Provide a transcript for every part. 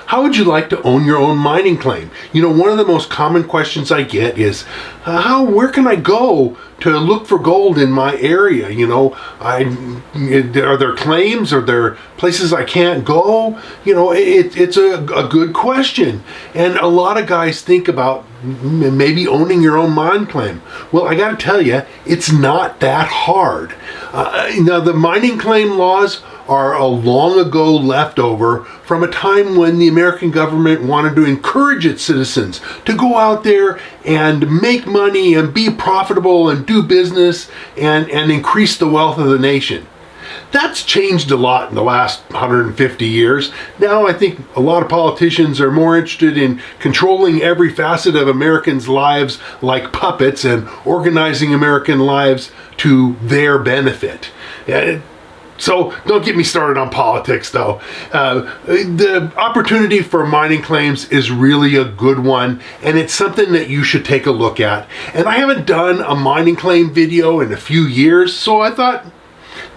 How would you like to own your own mining claim? You know, one of the most common questions I get is, where can I go to look for gold in my area? You know, are there claims? Are there places I can't go? You know, it's a good question. And a lot of guys think about maybe owning your own mine claim. Well, I got to tell you, it's not that hard. Now, the mining claim laws are a long ago leftover from a time when the American government wanted to encourage its citizens to go out there and make money and be profitable and do business and increase the wealth of the nation. That's changed a lot in the last 150 years. Now I think a lot of politicians are more interested in controlling every facet of Americans' lives like puppets and organizing American lives to their benefit. So don't get me started on politics, though. The opportunity for mining claims is really a good one, and it's something that you should take a look at. And I haven't done a mining claim video in a few years, so I thought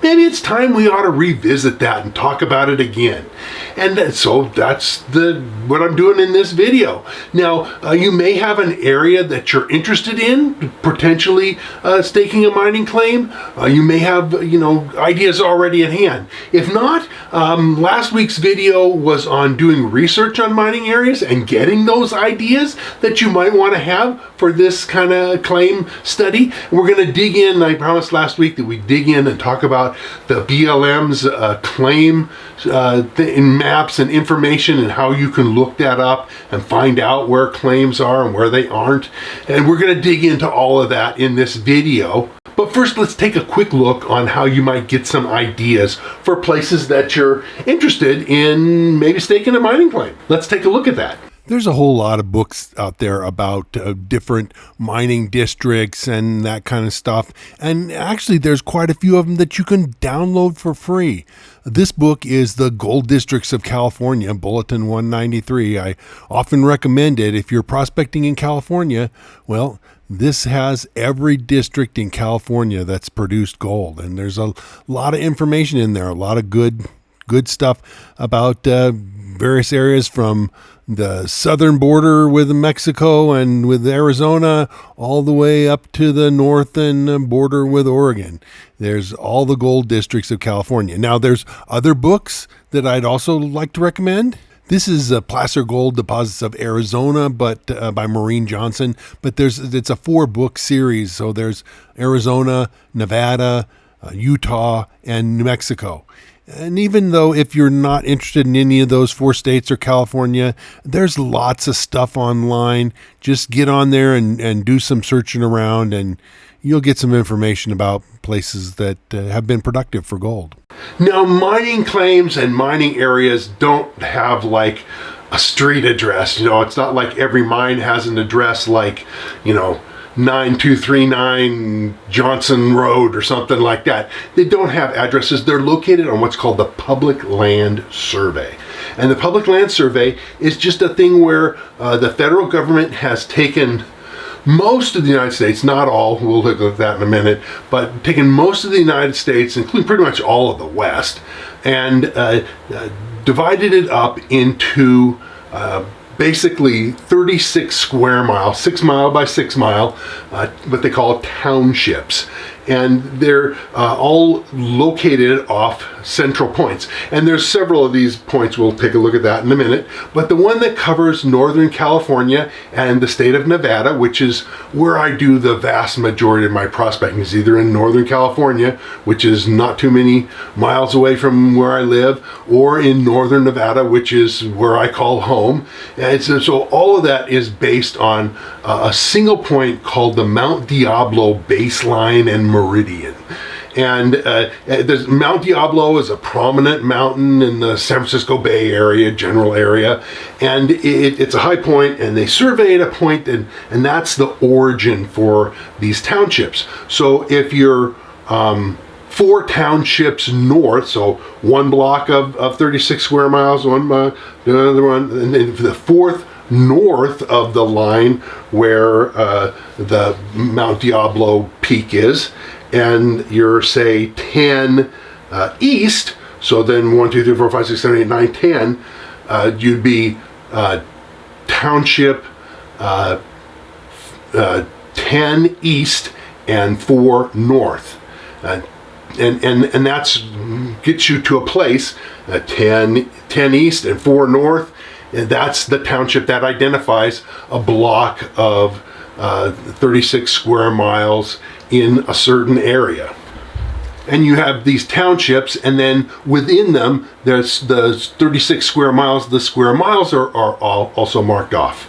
maybe it's time we ought to revisit that and talk about it again. And so that's what I'm doing in this video. Now, you may have an area that you're interested in, potentially staking a mining claim. You may have, ideas already at hand. If not, last week's video was on doing research on mining areas and getting those ideas that you might want to have for this kind of claim study. We're going to dig in. I promised last week that we dig in and talk about the BLM's claim in maps and information and how you can look that up and find out where claims are and where they aren't. And we're going to dig into all of that in this video. But first, let's take a quick look on how you might get some ideas for places that you're interested in maybe staking a mining claim. Let's take a look at that. There's a whole lot of books out there about different mining districts and that kind of stuff. And actually, there's quite a few of them that you can download for free. This book is The Gold Districts of California, Bulletin 193. I often recommend it if you're prospecting in California. Well, this has every district in California that's produced gold. And there's a lot of information in there, a lot of good stuff about various areas from the southern border with Mexico and with Arizona all the way up to the northern border with Oregon. There's all the gold districts of California. Now, there's other books that I'd also like to recommend. This is Placer Gold Deposits of Arizona, but by Maureen Johnson. But it's a 4-book series. So there's Arizona, Nevada, Utah, and New Mexico. And even though if you're not interested in any of those 4 states or California, there's lots of stuff online. Just get on there and do some searching around, and you'll get some information about places that have been productive for gold. Now, mining claims and mining areas don't have like a street address. It's not like every mine has an address like, 9239 Johnson Road or something like that. They don't have addresses. They're located on what's called the Public Land Survey. And the Public Land Survey is just a thing where the federal government has taken most of the United States, not all, we'll look at that in a minute, but taken most of the United States, including pretty much all of the West, and divided it up into basically 36 square miles, 6 mile by 6 mile, what they call townships. And they're all located off central points. And there's several of these points. We'll take a look at that in a minute. But the one that covers Northern California and the state of Nevada, which is where I do the vast majority of my prospecting, is either in Northern California, which is not too many miles away from where I live, or in Northern Nevada, which is where I call home. And so all of that is based on a single point called the Mount Diablo baseline and meridian. And Mount Diablo is a prominent mountain in the San Francisco Bay Area, general area, and it's a high point, and they surveyed a point, and that's the origin for these townships. So if you're 4 townships north, so one block of 36 square miles, another one, and then the 4th north of the line where the Mount Diablo peak is, and you're, say, 10 east, so then 1, 2, 3, 4, 5, 6, 7, 8, 9, 10, you'd be Township 10 East and 4 North. And that's gets you to a place, 10 East and 4 North, and that's the township that identifies a block of 36 square miles in a certain area. And you have these townships, and then within them, there's the 36 square miles. The square miles are all also marked off.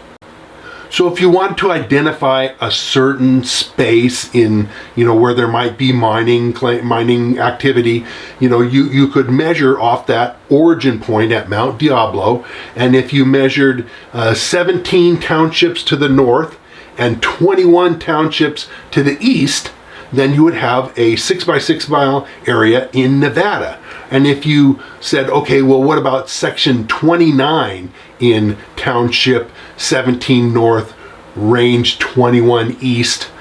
So if you want to identify a certain space in, where there might be mining activity, you could measure off that origin point at Mount Diablo. And if you measured 17 townships to the north and 21 townships to the east, then you would have a 6 by 6 mile area in Nevada. And if you said, okay, well, what about section 29 in Township 17 North, Range 21 East,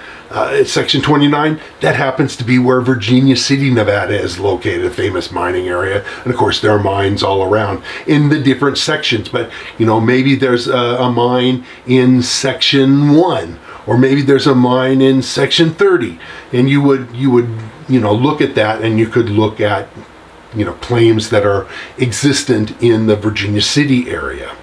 section 29, that happens to be where Virginia City, Nevada is located, a famous mining area. And of course, there are mines all around in the different sections, but maybe there's a mine in section 1, or maybe there's a mine in section 30, and you would look at that, and you could look at claims that are existent in the Virginia City area.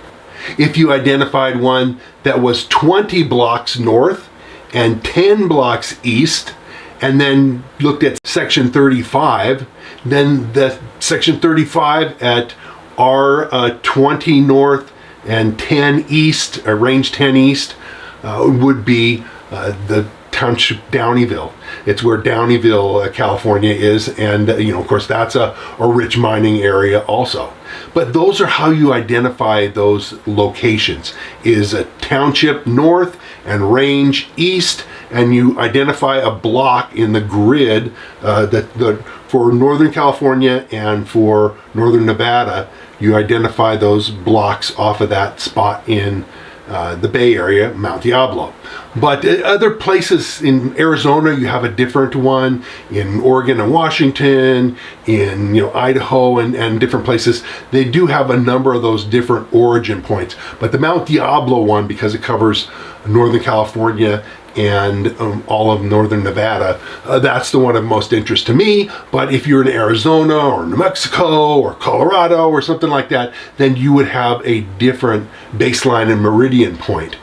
If you identified one that was 20 blocks north and 10 blocks east, and then looked at section 35, then the section 35 at R20 north and 10 east, range 10 east, would be the Township Downeyville. It's where Downeyville, California is, and of course that's a rich mining area also. But those are how you identify those locations, is a township north and range east, and you identify a block in the grid that for Northern California and for Northern Nevada, you identify those blocks off of that spot in the Bay Area, Mount Diablo. But other places in Arizona, you have a different one. In Oregon and Washington, in Idaho and different places, they do have a number of those different origin points. But the Mount Diablo one, because it covers Northern California and all of Northern Nevada, that's the one of most interest to me. But if you're in Arizona or New Mexico or Colorado or something like that, then you would have a different baseline and meridian point.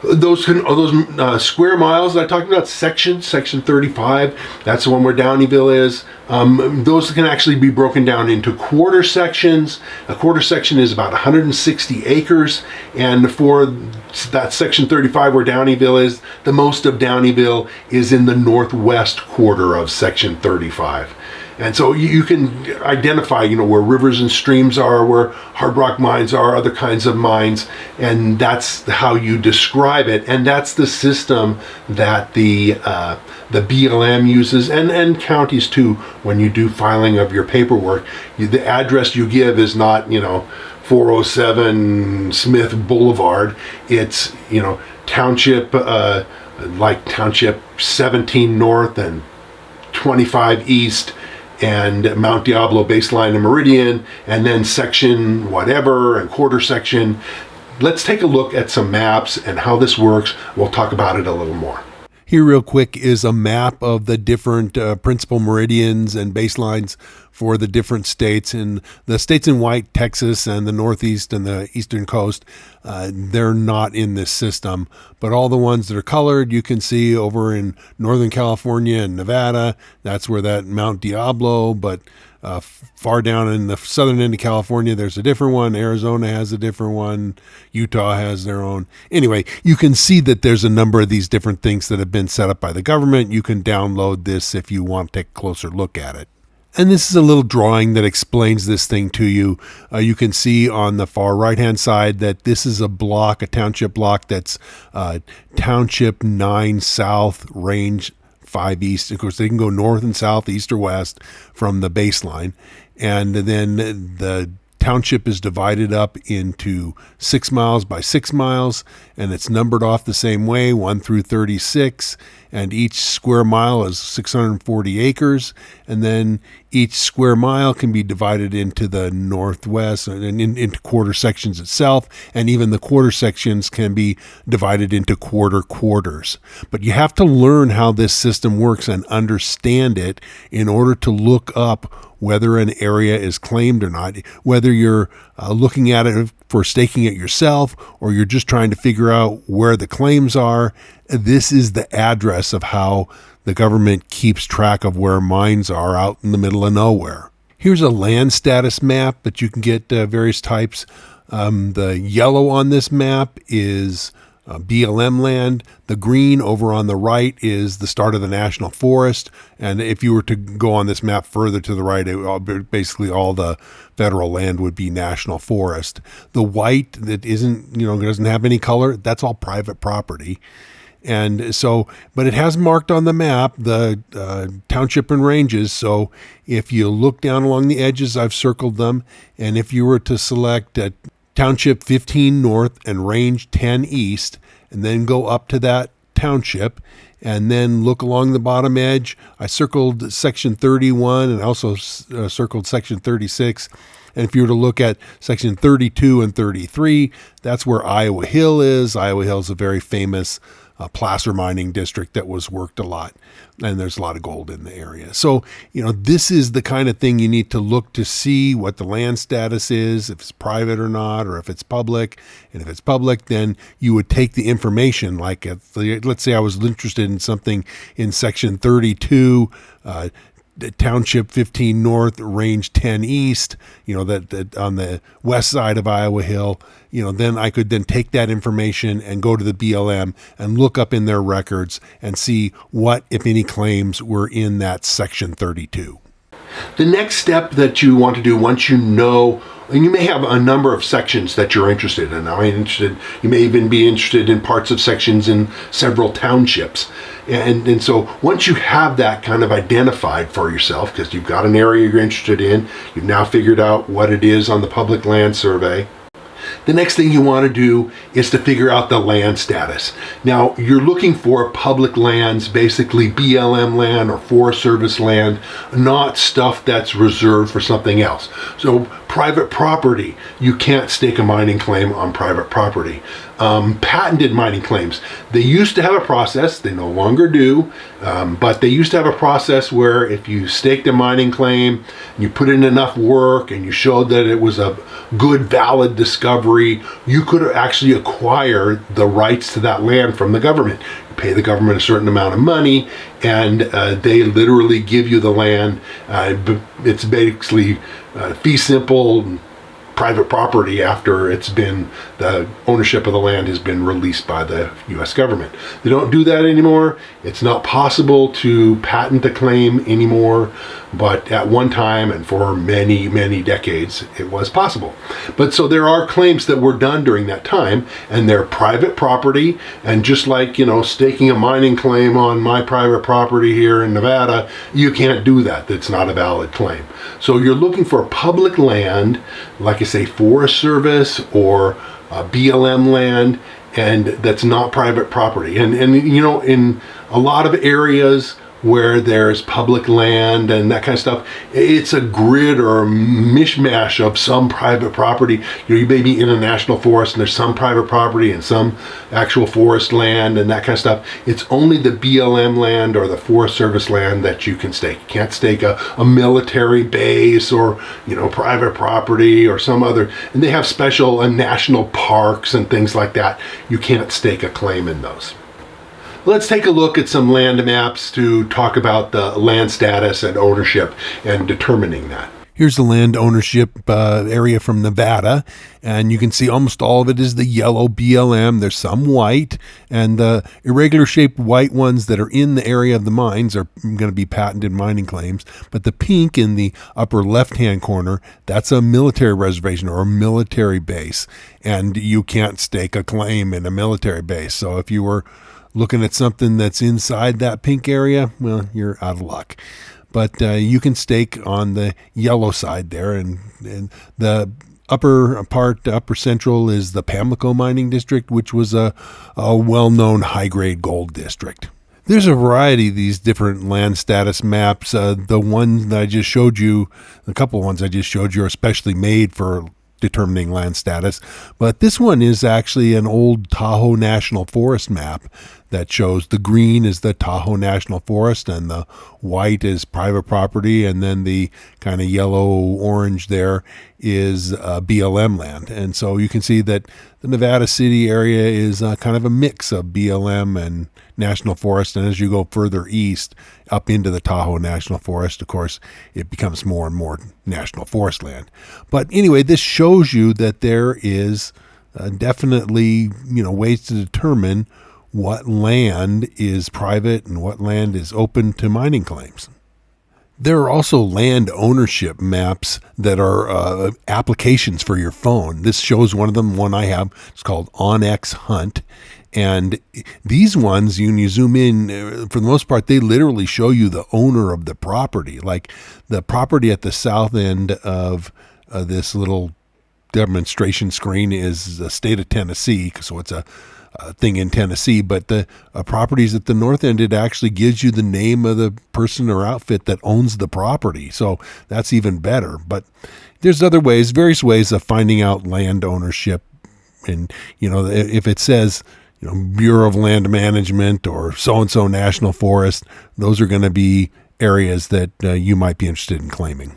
Those square miles I talked about, section 35, that's the one where Downeyville is. Those can actually be broken down into quarter sections. A quarter section is about 160 acres, and for that section 35 where Downeyville is, the most of Downeyville is in the northwest quarter of section 35. And so you can identify, where rivers and streams are, where hard rock mines are, other kinds of mines, and that's how you describe it. And that's the system that the BLM uses, and counties too, when you do filing of your paperwork. The address you give is not, 407 Smith Boulevard. It's, township, like Township 17 North and 25 East, and Mount Diablo baseline and meridian, and then section whatever and quarter section. Let's take a look at some maps and how this works. We'll talk about it a little more. Here real quick is a map of the different principal meridians and baselines for the different states. And the states in white, Texas and the Northeast and the Eastern Coast, they're not in this system. But all the ones that are colored, you can see over in Northern California and Nevada. That's where that Mount Diablo, but far down in the southern end of California, there's a different one. Arizona has a different one. Utah has their own. Anyway, you can see that there's a number of these different things that have been set up by the government. You can download this if you want to take a closer look at it. And this is a little drawing that explains this thing to you. You can see on the far right-hand side that this is a block, a township block that's Township 9 South, Range 5 East. Of course, they can go north and south, east or west from the baseline. And then the township is divided up into 6 miles by 6 miles, and it's numbered off the same way, 1 through 36, and each square mile is 640 acres, and then each square mile can be divided into the northwest and into quarter sections itself, and even the quarter sections can be divided into quarters. But you have to learn how this system works and understand it in order to look up whether an area is claimed or not, whether you're looking at it for staking it yourself or you're just trying to figure out where the claims are. This is the address of how the government keeps track of where mines are out in the middle of nowhere. Here's a land status map that you can get various types. The yellow on this map is BLM land. The green over on the right is the start of the national forest. And if you were to go on this map further to the right, basically all the federal land would be national forest. The white that isn't, doesn't have any color, that's all private property. And so, but it has marked on the map the township and ranges. So if you look down along the edges, I've circled them. And if you were to select Township 15 North and Range 10 East, and then go up to that township, and then look along the bottom edge. I circled section 31 and also circled section 36. And if you were to look at section 32 and 33, that's where Iowa Hill is. Iowa Hill is a very famous placer mining district that was worked a lot, and there's a lot of gold in the area. So, this is the kind of thing you need to look to see what the land status is, if it's private or not, or if it's public. And if it's public, then you would take the information, like let's say I was interested in something in section 32, Township 15 North, Range 10 East, that on the west side of Iowa Hill, then I could then take that information and go to the BLM and look up in their records and see what, if any, claims were in that section 32. The next step that you want to do once you know, and you may have a number of sections that you're interested in. You may even be interested in parts of sections in several townships. And so once you have that kind of identified for yourself, because you've got an area you're interested in, you've now figured out what it is on the public land survey, the next thing you want to do is to figure out the land status. Now, you're looking for public lands, basically BLM land or Forest Service land, not stuff that's reserved for something else. So private property, you can't stake a mining claim on private property. Patented mining claims, they used to have a process, they no longer do, but they used to have a process where if you staked a mining claim, and you put in enough work and you showed that it was a good, valid discovery, you could actually acquire the rights to that land from the government. You pay the government a certain amount of money, and they literally give you the land. It's basically fee simple private property after the ownership of the land has been released by the U.S. government. They don't do that anymore. It's not possible to patent a claim anymore, but at one time and for many, many decades, it was possible. But so there are claims that were done during that time, and they're private property, and just like, staking a mining claim on my private property here in Nevada, you can't do that. That's not a valid claim. So you're looking for public land, like I say, Forest Service or BLM land, and that's not private property. And in a lot of areas where there's public land and that kind of stuff, it's a grid or a mishmash of some private property. You may be in a national forest and there's some private property and some actual forest land and that kind of stuff. It's only the BLM land or the Forest Service land that you can stake. You can't stake a military base or private property or some other, and they have special national parks and things like that. You can't stake a claim in those. Let's take a look at some land maps to talk about the land status and ownership and determining that. Here's the land ownership area from Nevada, and you can see almost all of it is the yellow BLM. There's some white, and the irregular shaped white ones that are in the area of the mines are going to be patented mining claims. But the pink in the upper left-hand corner, that's a military reservation or a military base, and you can't stake a claim in a military base. So if you were looking at something that's inside that pink area, well, you're out of luck. But you can stake on the yellow side there, and the upper central is the Pamlico mining district, which was a well-known high-grade gold district. There's a variety of these different land status maps. The one that I just showed you, a couple of ones I just showed you, are especially made for determining land status. But this one is actually an old Tahoe National Forest map that shows the green is the Tahoe National Forest and the white is private property, and then the kind of yellow-orange there is BLM land. And so you can see that the Nevada City area is kind of a mix of BLM and National Forest, and as you go further east up into the Tahoe National Forest, of course, it becomes more and more National Forest land. But anyway, this shows you that there is definitely, ways to determine what land is private and what land is open to mining claims. There are also land ownership maps that are applications for your phone. This shows one of them, one I have. It's called OnX Hunt. And these ones, when you zoom in, for the most part, they literally show you the owner of the property. Like the property at the south end of this little demonstration screen is the state of Tennessee, so it's a thing in Tennessee. But the properties at the north end, it actually gives you the name of the person or outfit that owns the property. So that's even better. But there's various ways of finding out land ownership. And, if it says, Bureau of Land Management or so-and-so National Forest, those are going to be areas that you might be interested in claiming.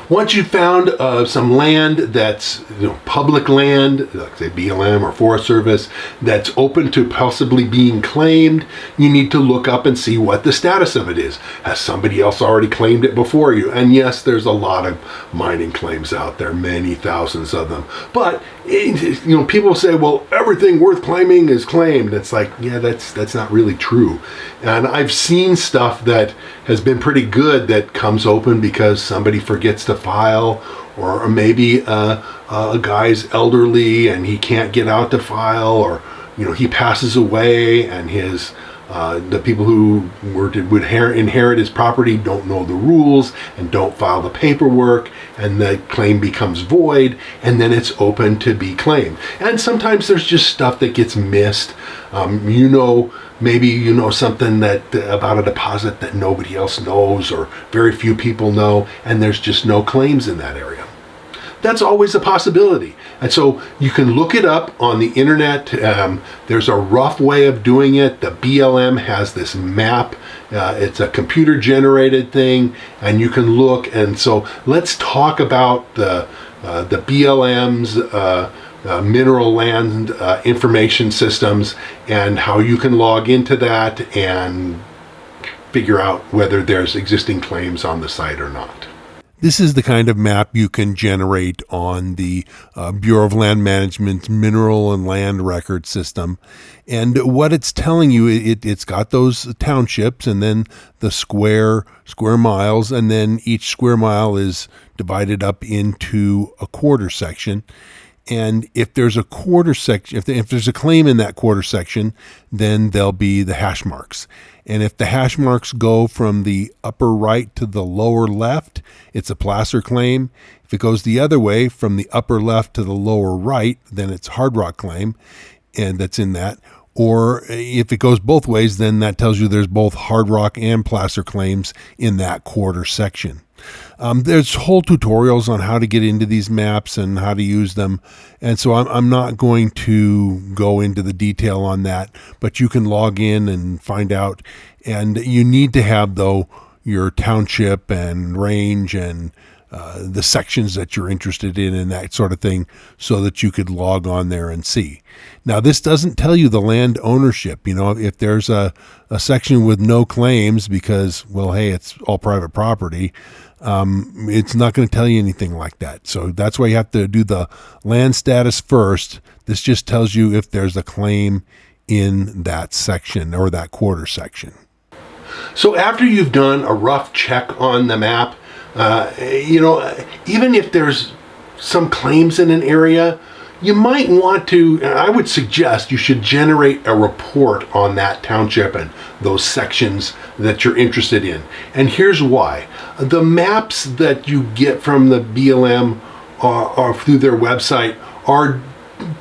Once you've found some land that's public land, like say BLM or Forest Service, that's open to possibly being claimed, you need to look up and see what the status of it is. Has somebody else already claimed it before you? And yes, there's a lot of mining claims out there, many thousands of them. But people say, well, everything worth claiming is claimed. It's like, yeah, that's not really true. And I've seen stuff that has been pretty good that comes open because somebody forgets to file, or maybe a guy's elderly and he can't get out to file, or he passes away and his the people who would inherit his property don't know the rules and don't file the paperwork, and the claim becomes void, and then it's open to be claimed. And sometimes there's just stuff that gets missed. Maybe you know something that about a deposit that nobody else knows or very few people know, and there's just no claims in that area. That's always a possibility. And so you can look it up on the internet. There's a rough way of doing it. The BLM has this map. It's a computer generated thing, and you can look. And so let's talk about the BLM's mineral land information systems and how you can log into that and figure out whether there's existing claims on the site or not. This is the kind of map you can generate on the Bureau of Land Management's Mineral and Land Record System. And what it's telling you, it's got those townships and then the square miles, and then each square mile is divided up into a quarter section. And if there's a quarter section, if there's a claim in that quarter section, then there'll be the hash marks. And if the hash marks go from the upper right to the lower left, it's a placer claim. If it goes the other way, from the upper left to the lower right, then it's hard rock claim, and that's in that. Or if it goes both ways, then that tells you there's both hard rock and placer claims in that quarter section. There's whole tutorials on how to get into these maps and how to use them. And so I'm not going to go into the detail on that, but you can log in and find out. And you need to have, though, your township and range and the sections that you're interested in and that sort of thing, so that you could log on there and see. Now, this doesn't tell you the land ownership. If there's a section with no claims because, well, hey, it's all private property, it's not going to tell you anything like that. So that's why you have to do the land status first. This just tells you if there's a claim in that section or that quarter section. So after you've done a rough check on the map, even if there's some claims in an area, you might want to, I would suggest you should generate a report on that township and those sections that you're interested in. And here's why. The maps that you get from the BLM or through their website are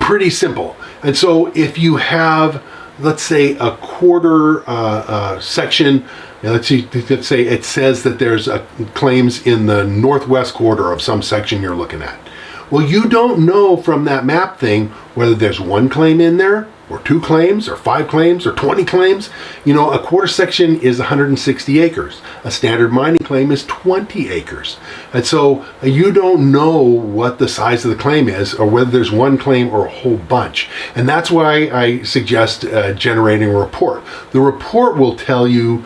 pretty simple. And so if you have, let's say, a quarter section, let's say it says that there's claims in the northwest quarter of some section you're looking at. Well, you don't know from that map thing whether there's one claim in there, or 2 claims, or 5 claims, or 20 claims. You know, a quarter section is 160 acres. A standard mining claim is 20 acres. And so you don't know what the size of the claim is, or whether there's one claim or a whole bunch. And that's why I suggest generating a report. The report will tell you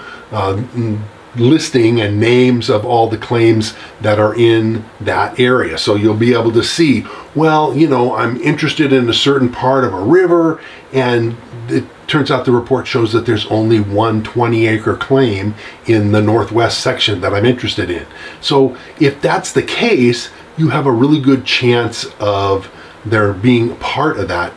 listing and names of all the claims that are in that area. So you'll be able to see, well, you know, I'm interested in a certain part of a river, and it turns out the report shows that there's only one 20-acre claim in the northwest section that I'm interested in. So if that's the case, you have a really good chance of there being part of that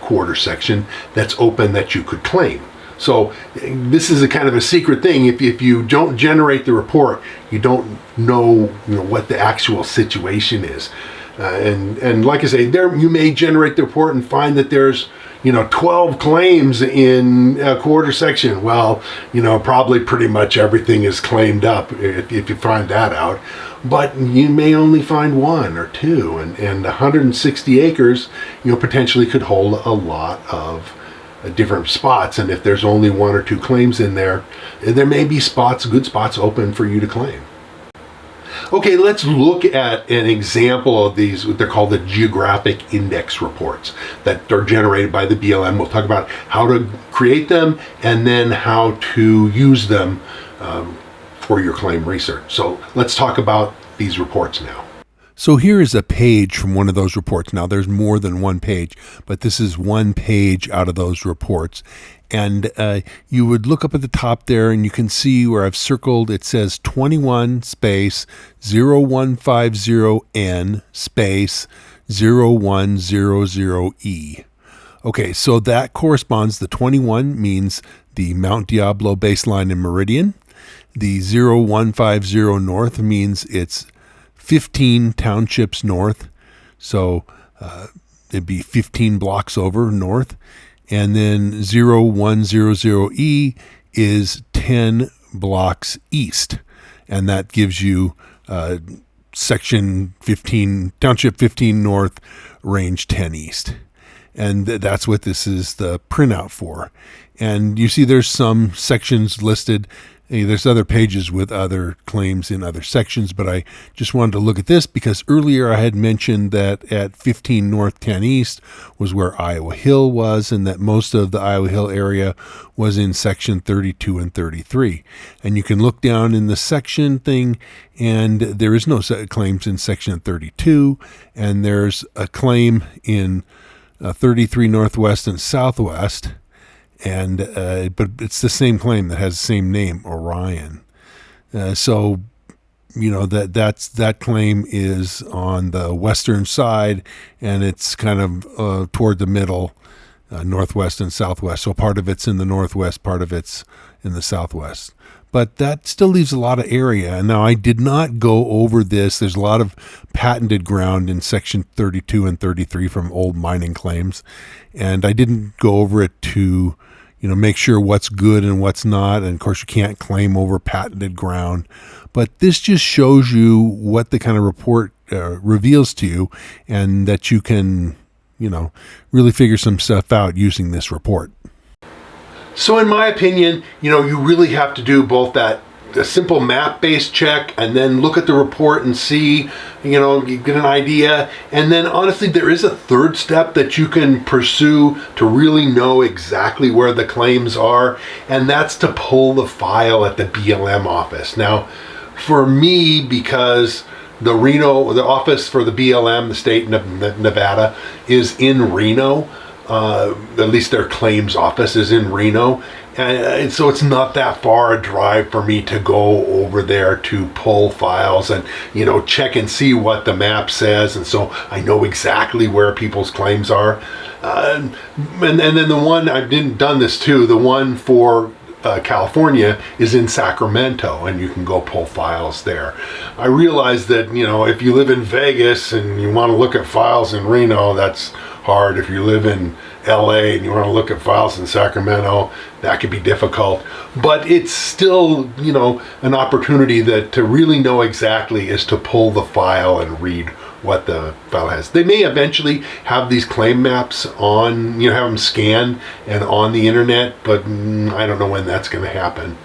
quarter section that's open that you could claim. So this is a kind of a secret thing. If you don't generate the report, you don't know, what the actual situation is. And like I say, there you may generate the report and find that there's 12 claims in a quarter section. Well, probably pretty much everything is claimed up if you find that out. But you may only find 1 or 2, and 160 acres, potentially could hold a lot of different spots. And if there's only 1 or 2 claims in there, there may be good spots open for you to claim. Okay, let's look at an example of these. They're called the Geographic Index reports that are generated by the BLM. We'll talk about how to create them and then how to use them for your claim research. So let's talk about these reports now. So here is a page from one of those reports. Now there's more than one page, but this is one page out of those reports. And you would look up at the top there and you can see where I've circled, it says 21 space 0150N space 0100E. Okay, so that corresponds, the 21 means the Mount Diablo baseline and meridian. The 0150 north means it's 15 townships north, so it'd be 15 blocks over north. And then 0100E is 10 blocks east, and that gives you section 15, township 15 north, range 10 east. And that's what this is the printout for. And you see there's some sections listed. There's other pages with other claims in other sections, but I just wanted to look at this because earlier I had mentioned that at 15 North 10 East was where Iowa Hill was, and that most of the Iowa Hill area was in section 32 and 33. And you can look down in the section thing, and there is no claims in section 32, and there's a claim in 33 Northwest and Southwest. And but it's the same claim that has the same name, Orion. So that claim is on the western side, and it's kind of toward the middle, northwest and southwest. So part of it's in the northwest, part of it's in the southwest. But that still leaves a lot of area. And now I did not go over this. There's a lot of patented ground in section 32 and 33 from old mining claims, and I didn't go over it to make sure what's good and what's not. And of course you can't claim over patented ground, but this just shows you what the kind of report reveals to you, and that you can, really figure some stuff out using this report. So in my opinion, you really have to do both that a simple map-based check and then look at the report and see, you get an idea. And then honestly, there is a third step that you can pursue to really know exactly where the claims are, and that's to pull the file at the BLM office. Now, for me, because the office for the BLM, the state of Nevada, is in Reno, at least their claims office is in Reno, and so it's not that far a drive for me to go over there to pull files and check and see what the map says, and so I know exactly where people's claims are. And then the one I've done this too, the one for California is in Sacramento, and you can go pull files there. I realize that, if you live in Vegas and you want to look at files in Reno, that's hard. If you live in LA and you want to look at files in Sacramento, that could be difficult. But it's still, an opportunity that to really know exactly is to pull the file and read what the file has. They may eventually have these claim maps on, have them scanned and on the internet, but I don't know when that's going to happen.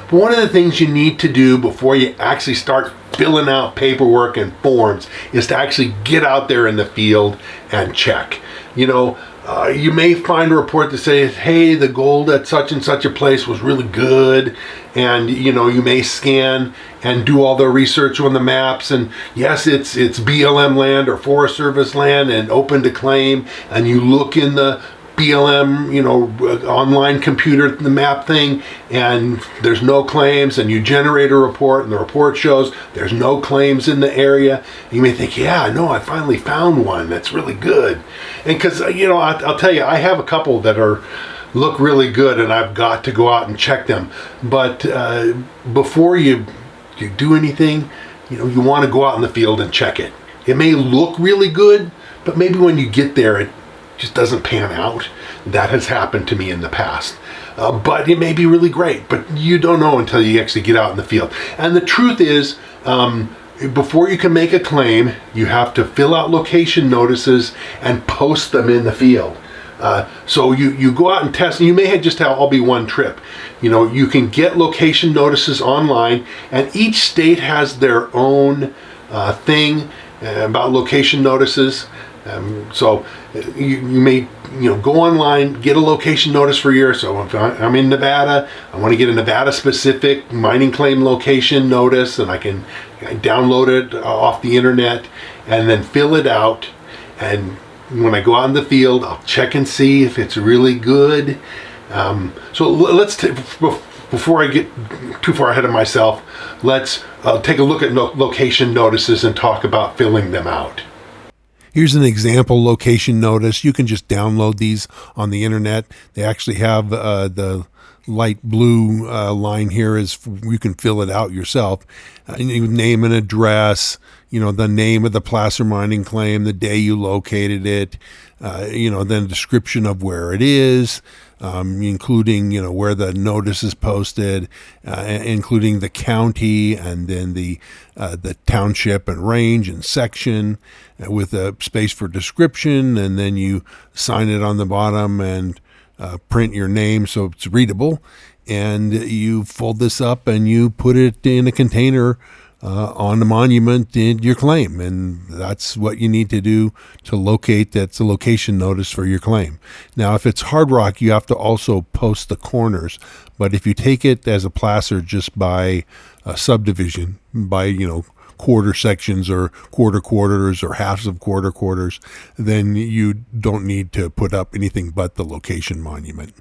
But one of the things you need to do before you actually start filling out paperwork and forms is to actually get out there in the field and check. You may find a report that says, hey, the gold at such and such a place was really good. And, you may scan and do all the research on the maps. And yes, it's BLM land or Forest Service land and open to claim. And you look in the BLM, online computer, the map thing, and there's no claims, and you generate a report, and the report shows there's no claims in the area. You may think, yeah, no, I finally found one that's really good. And because, I'll tell you, I have a couple that look really good, and I've got to go out and check them. But before you do anything, you want to go out in the field and check it. It may look really good, but maybe when you get there, it just doesn't pan out. That has happened to me in the past. But it may be really great, but you don't know until you actually get out in the field. And the truth is, before you can make a claim, you have to fill out location notices and post them in the field. So you go out and test, and you may just all be one trip. You can get location notices online, and each state has their own thing about location notices. So you may go online, get a location notice for your. So if I'm in Nevada, I want to get a Nevada specific mining claim location notice, and I can download it off the internet and then fill it out. And when I go out in the field, I'll check and see if it's really good. So let's before I get too far ahead of myself, let's take a look at location notices and talk about filling them out. Here's an example location notice. You can just download these on the internet. They actually have the light blue line here is you can fill it out yourself. Name and address, the name of the placer mining claim, the day you located it, then a description of where it is, including, where the notice is posted, including the county, and then the township and range and section with a space for description, and then you sign it on the bottom and print your name so it's readable, and you fold this up and you put it in a container on the monument in your claim, and that's what you need to do to locate. That's a location notice for your claim. Now, if it's hard rock, you have to also post the corners, but if you take it as a placer just by a subdivision, by quarter sections or quarters or halves of quarters, then you don't need to put up anything but the location monument.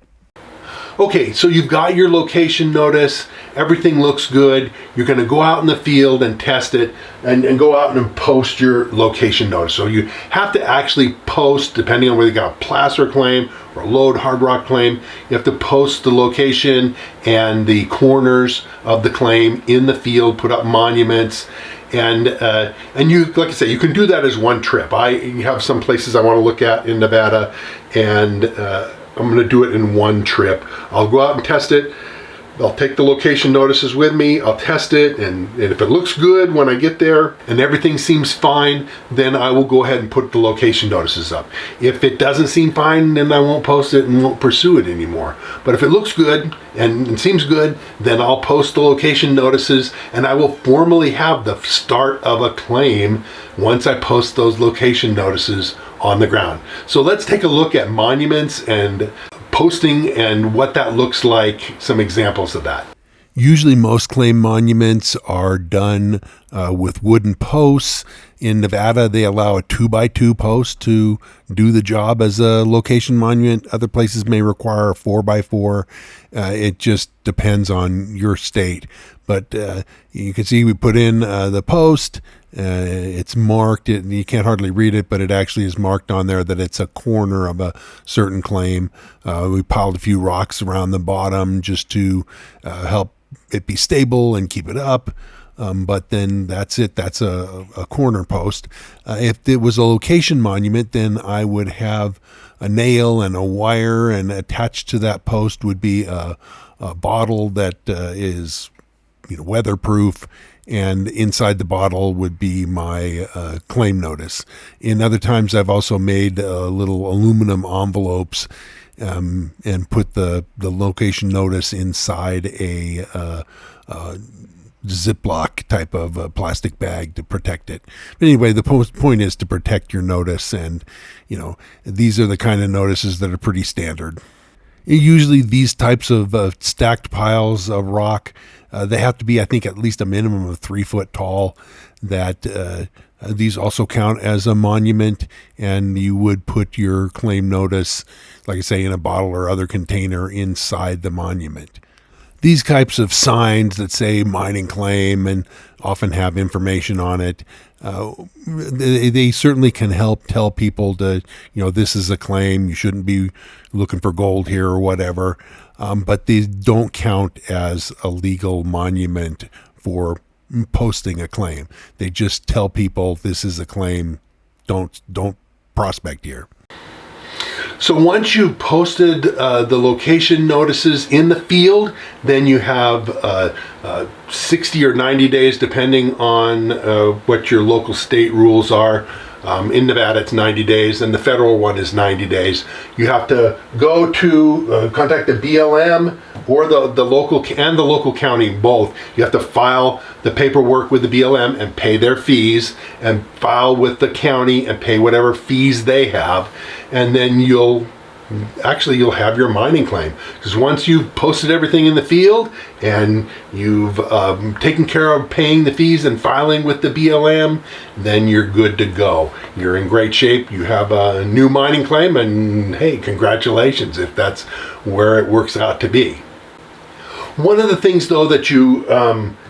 Okay, so you've got your location notice, everything looks good, you're going to go out in the field and test it and go out and post your location notice. So you have to actually post, depending on whether you got a placer claim or a load hard rock claim, you have to post the location and the corners of the claim in the field, put up monuments, and you, like I say, you can do that as one trip. I have some places I want to look at in Nevada, and I'm going to do it in one trip. I'll go out and test it. I'll take the location notices with me. I'll test it, and if it looks good when I get there and everything seems fine, then I will go ahead and put the location notices up. If it doesn't seem fine, then I won't post it and won't pursue it anymore. But if it looks good and it seems good, then I'll post the location notices, and I will formally have the start of a claim once I post those location notices on the ground. So let's take a look at monuments and posting and what that looks like, some examples of that. Usually most claim monuments are done with wooden posts. In Nevada, they allow a 2x2 post to do the job as a location monument. Other places may require a 4x4. It just depends on your state. But you can see we put in the post. It's marked. You can't hardly read it, but it actually is marked on there that it's a corner of a certain claim. We piled a few rocks around the bottom just to help it be stable and keep it up. But then that's it. That's a corner post. If it was a location monument, then I would have a nail and a wire, and attached to that post would be a bottle that is weatherproof, and inside the bottle would be my claim notice. In other times, I've also made little aluminum envelopes and put the location notice inside a Ziploc type of plastic bag to protect it. But anyway, the point is to protect your notice, and these are the kind of notices that are pretty standard. Usually these types of stacked piles of rock, they have to be, I think, at least a minimum of 3 foot tall. That these also count as a monument, and you would put your claim notice, like I say, in a bottle or other container inside the monument. These types of signs that say mining claim and often have information on it, they certainly can help tell people to, this is a claim, you shouldn't be looking for gold here or whatever, but they don't count as a legal monument for posting a claim. They just tell people this is a claim, don't prospect here. So once you've posted the location notices in the field, then you have 60 or 90 days, depending on what your local state rules are. In Nevada, it's 90 days, and the federal one is 90 days. You have to go to contact the BLM or the local and the local county, both. You have to file the paperwork with the BLM and pay their fees, and file with the county and pay whatever fees they have, and then you'll have your mining claim. Because once you've posted everything in the field and you've taken care of paying the fees and filing with the BLM, then you're good to go. You're in great shape. You have a new mining claim, and hey, congratulations if that's where it works out to be. One of the things, though, that you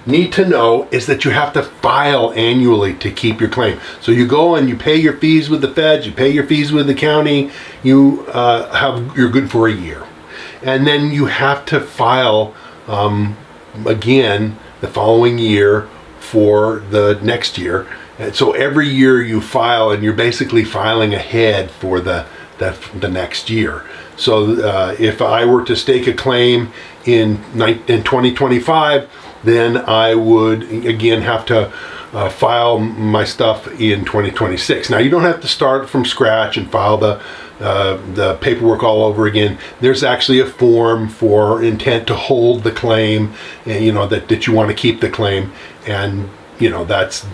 need to know is that you have to file annually to keep your claim. So you go and you pay your fees with the feds, you pay your fees with the county, you're good for a year. And then you have to file again the following year for the next year. And so every year you file, and you're basically filing ahead for the next year. So if I were to stake a claim in 2025, then I would again have to file my stuff in 2026. Now, you don't have to start from scratch and file the paperwork all over again. There's actually a form for intent to hold the claim, and that you want to keep the claim, and that's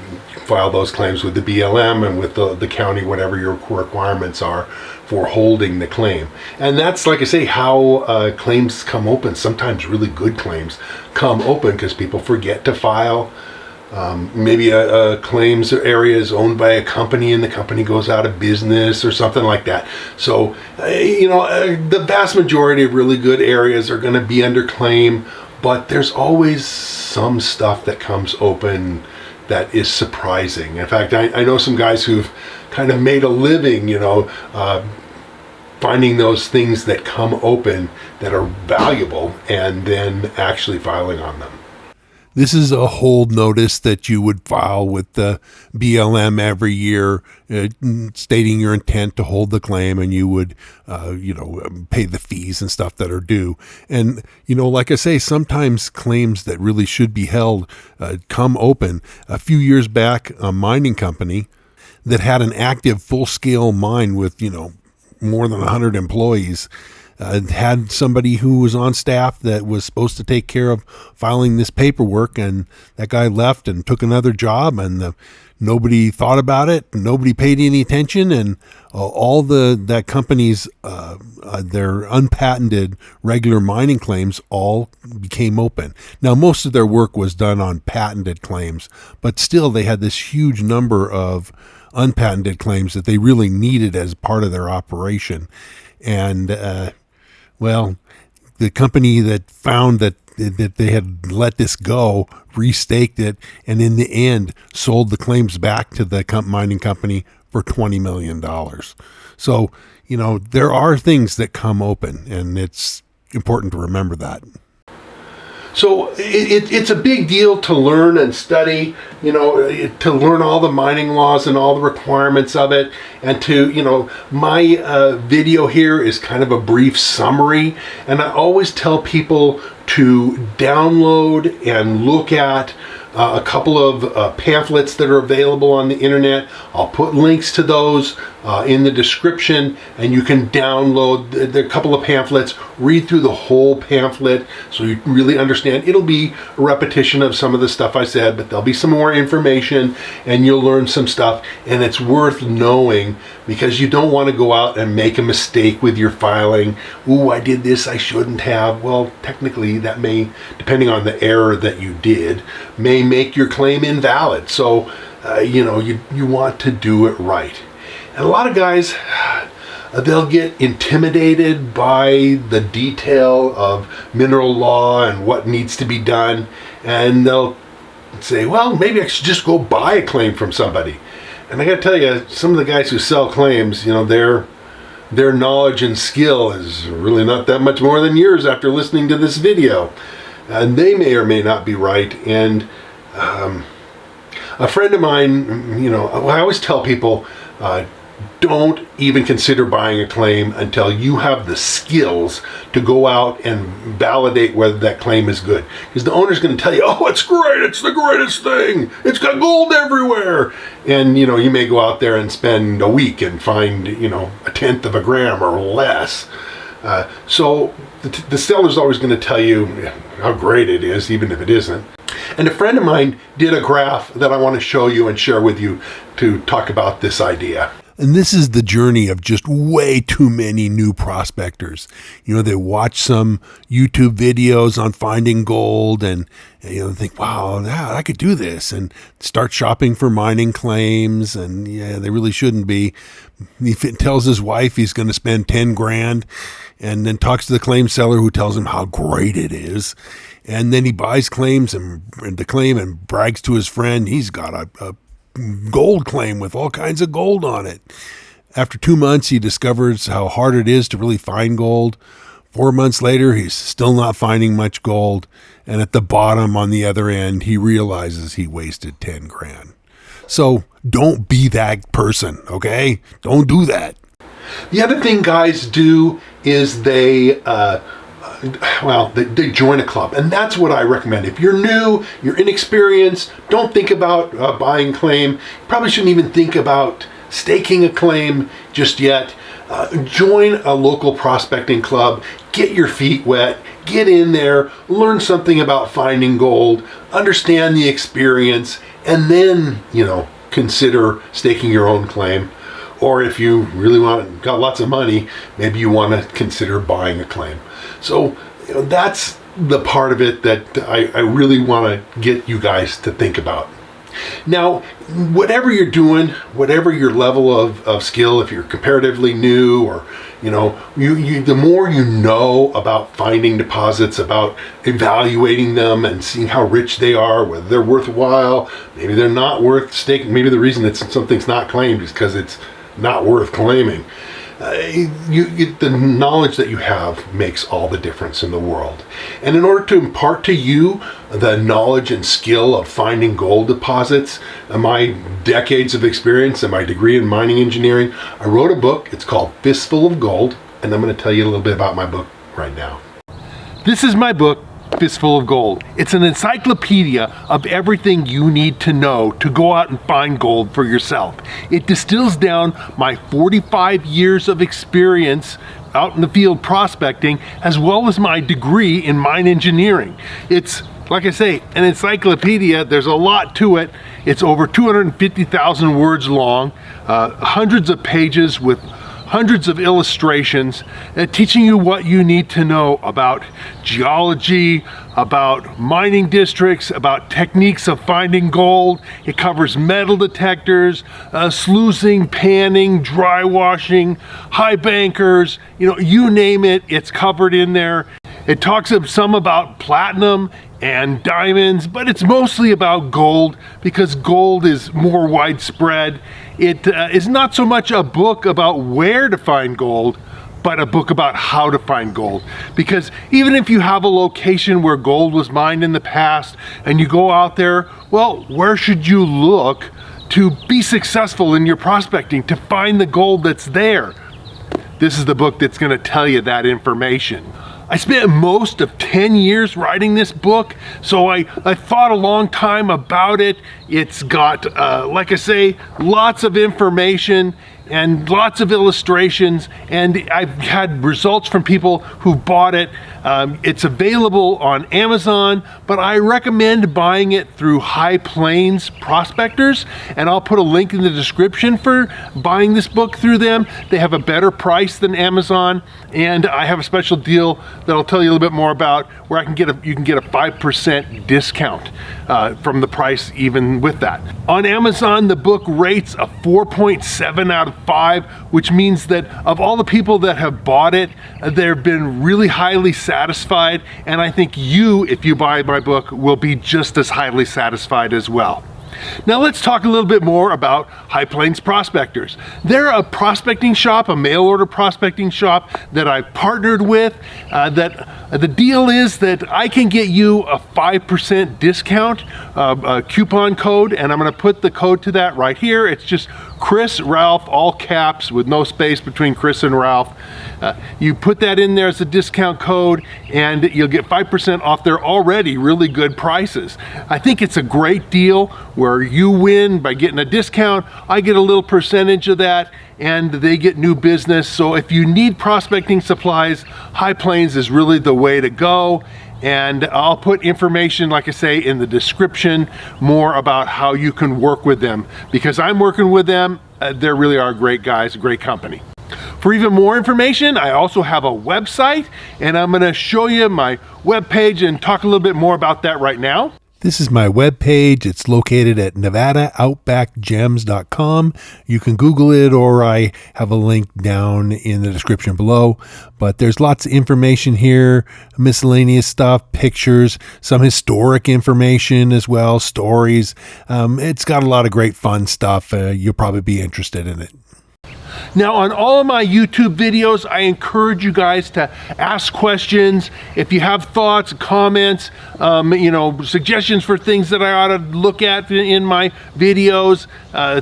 file those claims with the BLM and with the county, whatever your requirements are for holding the claim. And that's, like I say, how claims come open. Sometimes really good claims come open because people forget to file. Maybe a claims area is owned by a company and the company goes out of business or something like that. So, the vast majority of really good areas are going to be under claim, but there's always some stuff that comes open that is surprising. In fact, I know some guys who've kind of made a living, finding those things that come open that are valuable and then actually filing on them. This is a hold notice that you would file with the BLM every year, stating your intent to hold the claim, and you would, pay the fees and stuff that are due. And, like I say, sometimes claims that really should be held come open. A few years back, a mining company that had an active full-scale mine with, more than 100 employees, had somebody who was on staff that was supposed to take care of filing this paperwork, and that guy left and took another job, and nobody thought about it, nobody paid any attention, and all that company's their unpatented regular mining claims all became open. Now, most of their work was done on patented claims, but still they had this huge number of unpatented claims that they really needed as part of their operation. And well, the company that found that they had let this go restaked it, and in the end sold the claims back to the mining company for $20 million. So, there are things that come open, and it's important to remember that. So it's a big deal to learn and study, to learn all the mining laws and all the requirements of it. And my video here is kind of a brief summary. And I always tell people to download and look at a couple of pamphlets that are available on the internet. I'll put links to those in the description, and you can download a couple of pamphlets, read through the whole pamphlet so you really understand. It'll be a repetition of some of the stuff I said, but there'll be some more information and you'll learn some stuff, and it's worth knowing because you don't want to go out and make a mistake with your filing. Ooh, I did this I shouldn't have. Well, technically that may, depending on the error that you did, may make your claim invalid. So, you want to do it right. And a lot of guys, they'll get intimidated by the detail of mineral law and what needs to be done. And they'll say, well, maybe I should just go buy a claim from somebody. And I got to tell you, some of the guys who sell claims, their knowledge and skill is really not that much more than yours after listening to this video. And they may or may not be right. And a friend of mine, I always tell people, don't even consider buying a claim until you have the skills to go out and validate whether that claim is good. Because the owner's going to tell you, oh, it's great, it's the greatest thing, it's got gold everywhere. And, you may go out there and spend a week and find, a tenth of a gram or less. So the seller's always going to tell you how great it is, even if it isn't. And a friend of mine did a graph that I want to show you and share with you to talk about this idea. And this is the journey of just way too many new prospectors. They watch some YouTube videos on finding gold and, think, wow, yeah, I could do this, and start shopping for mining claims. And yeah, they really shouldn't be. He tells his wife he's going to spend 10 grand and then talks to the claim seller who tells him how great it is. And then he buys claims and the claim and brags to his friend he's got a gold claim with all kinds of gold on it. After 2 months, he discovers how hard it is to really find gold. 4 months later, he's still not finding much gold. And at the bottom on the other end, he realizes he wasted 10 grand. So don't be that person, okay? Don't do that. The other thing guys do is they join a club, and that's what I recommend. If you're new, you're inexperienced, don't think about buying a claim. You probably shouldn't even think about staking a claim just yet. Join a local prospecting club, get your feet wet, get in there, learn something about finding gold, understand the experience, and then, consider staking your own claim. Or if you really got lots of money, maybe you want to consider buying a claim. So that's the part of it that I really want to get you guys to think about. Now, whatever you're doing, whatever your level of skill, if you're comparatively new or, the more you know about finding deposits, about evaluating them and seeing how rich they are, whether they're worthwhile, maybe they're not worth staking. Maybe the reason that something's not claimed is because it's not worth claiming. The knowledge that you have makes all the difference in the world. And in order to impart to you the knowledge and skill of finding gold deposits, my decades of experience and my degree in mining engineering, I wrote a book. It's called Fistful of Gold, and I'm going to tell you a little bit about my book right now. This is my book, Fistful of Gold. It's an encyclopedia of everything you need to know to go out and find gold for yourself. It distills down my 45 years of experience out in the field prospecting, as well as my degree in mine engineering. It's, like I say, an encyclopedia. There's a lot to it. It's over 250,000 words long, hundreds of pages with hundreds of illustrations, teaching you what you need to know about geology, about mining districts, about techniques of finding gold. It covers metal detectors, sluicing, panning, dry washing, high bankers, you name it, it's covered in there. It talks some about platinum and diamonds, but it's mostly about gold because gold is more widespread. It is not so much a book about where to find gold, but a book about how to find gold. Because even if you have a location where gold was mined in the past and you go out there, well, where should you look to be successful in your prospecting, to find the gold that's there? This is the book that's going to tell you that information. I spent most of 10 years writing this book, so I thought a long time about it. It's got, like I say, lots of information and lots of illustrations, and I've had results from people who bought it. It's available on Amazon, but I recommend buying it through High Plains Prospectors, and I'll put a link in the description for buying this book through them. They have a better price than Amazon, and I have a special deal that I'll tell you a little bit more about, where you can get a 5% discount from the price even with that. On Amazon, the book rates a 4.7 out of 5, which means that of all the people that have bought it, they've been really highly satisfied, and I think you, if you buy my book, will be just as highly satisfied as well. Now let's talk a little bit more about High Plains Prospectors. They're a prospecting shop, a mail order prospecting shop that I've partnered with. The deal is that I can get you a 5% discount, a coupon code, and I'm going to put the code to that right here. It's just Chris Ralph, all caps with no space between Chris and Ralph. You put that in there as a discount code and you'll get 5% off their already really good prices. I think it's a great deal where you win by getting a discount, I get a little percentage of that, and they get new business. So if you need prospecting supplies, High Plains is really the way to go. And I'll put information, like I say, in the description more about how you can work with them, because I'm working with them. They really are great guys, a great company. For even more information, I also have a website, and I'm going to show you my webpage and talk a little bit more about that right now. This is my webpage. It's located at nevadaoutbackgems.com. You can Google it, or I have a link down in the description below. But there's lots of information here, miscellaneous stuff, pictures, some historic information as well, stories. It's got a lot of great fun stuff. You'll probably be interested in it. Now, on all of my YouTube videos, I encourage you guys to ask questions. If you have thoughts, comments, suggestions for things that I ought to look at in my videos,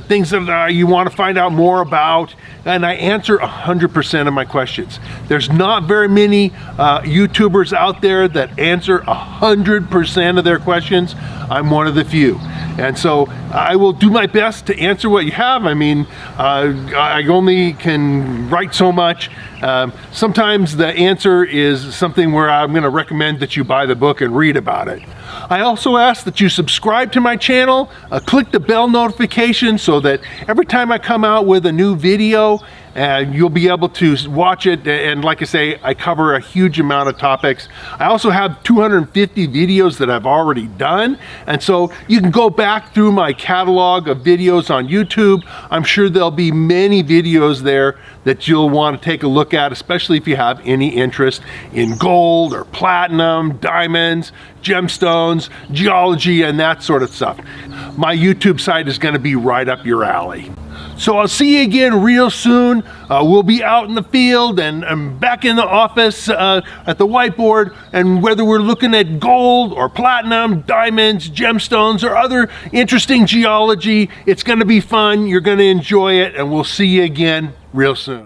things that you want to find out more about, and I answer 100% of my questions. There's not very many YouTubers out there that answer 100% of their questions. I'm one of the few. And so I will do my best to answer what you have. I mean, I only can write so much. Sometimes the answer is something where I'm going to recommend that you buy the book and read about it. I also ask that you subscribe to my channel, click the bell notification so that every time I come out with a new video, you'll be able to watch it. And like I say, I cover a huge amount of topics. I also have 250 videos that I've already done. And so you can go back through my catalog of videos on YouTube. I'm sure there'll be many videos there that you'll want to take a look at, especially if you have any interest in gold or platinum, diamonds, gemstones, geology, and that sort of stuff. My YouTube site is going to be right up your alley. So I'll see you again real soon. We'll be out in the field and back in the office at the whiteboard, and whether we're looking at gold or platinum, diamonds, gemstones, or other interesting geology, it's going to be fun. You're going to enjoy it, and we'll see you again real soon.